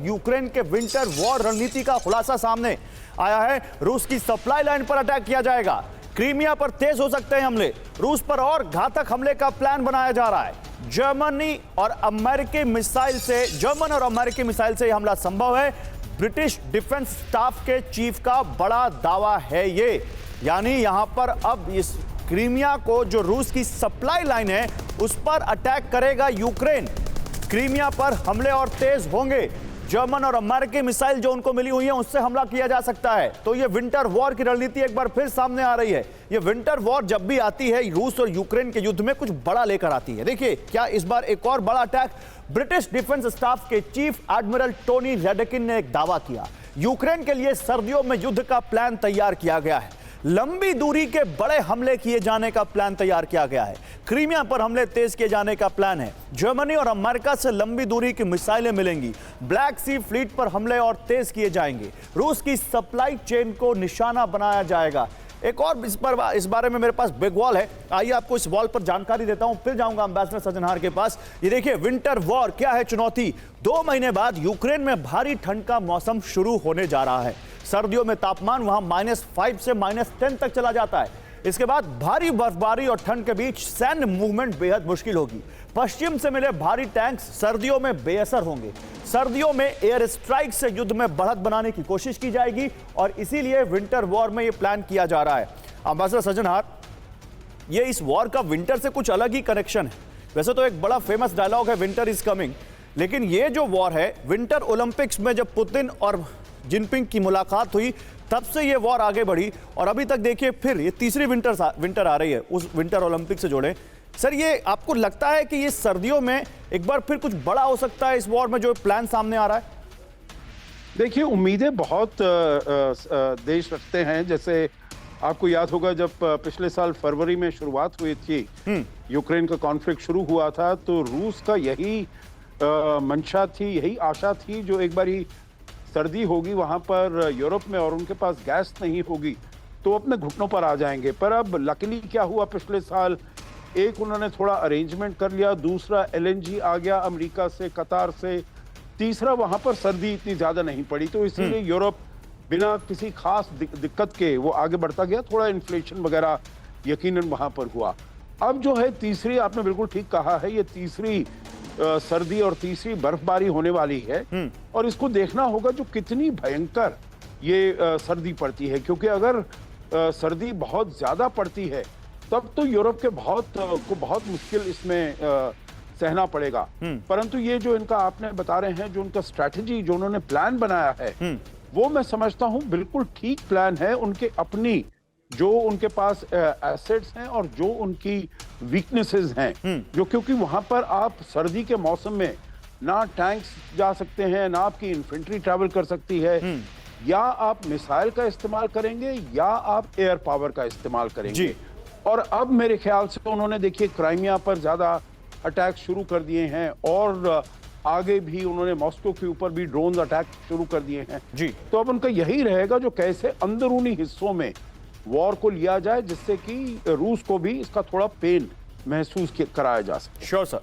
Ukraine के winter war रणनीति का खुलासा सामने आया है। रूस की सप्लाई लाइन पर अटैक किया जाएगा, क्रीमिया पर तेज हो सकते हैं हमले, रूस पर और घातक हमले का प्लान बनाया जा रहा है। जर्मन और अमेरिकी मिसाइल से यह हमला संभव है। ब्रिटिश डिफेंस स्टाफ के चीफ का बड़ा दावा है ये, यानी यहां पर अब इस क्रीमिया को जो रूस की सप्लाई लाइन है उस पर अटैक करेगा यूक्रेन। क्रीमिया पर हमले और तेज होंगे। जर्मन और अमेरिकी मिसाइल जो उनको मिली हुई है उससे हमला किया जा सकता है। तो ये विंटर वॉर की रणनीति एक बार फिर सामने आ रही है। ये विंटर वॉर जब भी आती है रूस और यूक्रेन के युद्ध में कुछ बड़ा लेकर आती है। देखिए क्या इस बार एक और बड़ा अटैक। ब्रिटिश डिफेंस स्टाफ के चीफ एडमिरल टोनी रेडकिन ने एक दावा किया, यूक्रेन के लिए सर्दियों में युद्ध का प्लान तैयार किया गया है। लंबी दूरी के बड़े हमले किए जाने का प्लान तैयार किया गया है। क्रीमिया पर हमले तेज किए जाने का प्लान है। जर्मनी और अमेरिका से लंबी दूरी की मिसाइलें मिलेंगी। ब्लैक सी फ्लीट पर हमले और तेज किए जाएंगे। रूस की सप्लाई चेन को निशाना बनाया जाएगा। एक और इस बारे में मेरे पास बिग वॉल है, आइए आपको इस वॉल पर जानकारी देता हूं, फिर जाऊंगा एम्बेसडर सज्जनहार के पास। ये देखिए विंटर वॉर क्या है चुनौती। 2 महीने बाद यूक्रेन में भारी ठंड का मौसम शुरू होने जा रहा है। सर्दियों में तापमान वहां -5 से -10 तक चला जाता है। इसके बाद भारी बर्फबारी और ठंड के बीच सैन्य मूवमेंट बेहद मुश्किल होगी। पश्चिम से मिले भारी टैंक्स सर्दियों में बेअसर होंगे। सर्दियों में एयर स्ट्राइक से युद्ध में बढ़त बनाने की कोशिश की जाएगी और इसीलिए विंटर वॉर में यह प्लान किया जा रहा है। एम्बेसडर सज्जनहार, ये इस वॉर का विंटर से कुछ अलग ही कनेक्शन है। वैसे तो एक बड़ा फेमस डायलॉग है विंटर इज कमिंग, लेकिन ये जो वॉर है विंटर ओलंपिक्स में जब पुतिन और जिनपिंग की मुलाकात हुई तब से ये वॉर आगे बढ़ी और अभी तक देखिए फिर ये तीसरी विंटर आ रही है उस विंटर ओलंपिक से जोड़े। सर ये आपको लगता है कि ये सर्दियों में एक बार फिर कुछ बड़ा हो सकता है इस वॉर में जो प्लान सामने आ रहा है? देखिए उम्मीदें बहुत देश रखते हैं। जैसे आपको याद होगा जब पिछले साल फरवरी में शुरुआत हुई थी, यूक्रेन का कॉन्फ्लिक्ट शुरू हुआ था, तो रूस का यही मंशा थी, यही आशा थी जो एक बारी सर्दी होगी वहां पर यूरोप में और उनके पास गैस नहीं होगी तो अपने घुटनों पर आ जाएंगे। पर अब लकीली क्या हुआ, पिछले साल एक उन्होंने थोड़ा अरेंजमेंट कर लिया, दूसरा एलएनजी आ गया अमेरिका से, कतार से, तीसरा वहां पर सर्दी इतनी ज्यादा नहीं पड़ी, तो इसीलिए यूरोप बिना किसी खास दिक्कत के वो आगे बढ़ता गया। थोड़ा इन्फ्लेशन वगैरह यकीनन वहां पर हुआ। अब जो है तीसरी, आपने बिल्कुल ठीक कहा है, ये तीसरी सर्दी और तीसरी बर्फबारी होने वाली है और इसको देखना होगा जो कितनी भयंकर ये सर्दी पड़ती है, क्योंकि अगर सर्दी बहुत ज्यादा पड़ती है तब तो यूरोप के बहुत मुश्किल इसमें सहना पड़ेगा। परंतु ये जो इनका आपने बता रहे हैं, जो उनका स्ट्रैटेजी, जो उन्होंने प्लान बनाया है, वो मैं समझता हूं बिल्कुल ठीक प्लान है। उनके अपनी जो उनके पास एसेट्स हैं और जो उनकी वीकनेसेस हैं, जो क्योंकि वहां पर आप सर्दी के मौसम में ना टैंक्स जा सकते हैं, ना आपकी इन्फेंट्री ट्रैवल कर सकती है, या आप मिसाइल का इस्तेमाल करेंगे या आप एयर पावर का इस्तेमाल करेंगे। और अब मेरे ख्याल से उन्होंने देखिए क्राइमिया पर ज्यादा अटैक शुरू कर दिए हैं और आगे भी उन्होंने मॉस्को के ऊपर भी ड्रोन अटैक शुरू कर दिए हैं जी। तो अब उनका यही रहेगा जो कैसे अंदरूनी हिस्सों में वॉर को लिया जाए जिससे कि रूस को भी इसका थोड़ा पेन महसूस कराया जा सके। Sure sir.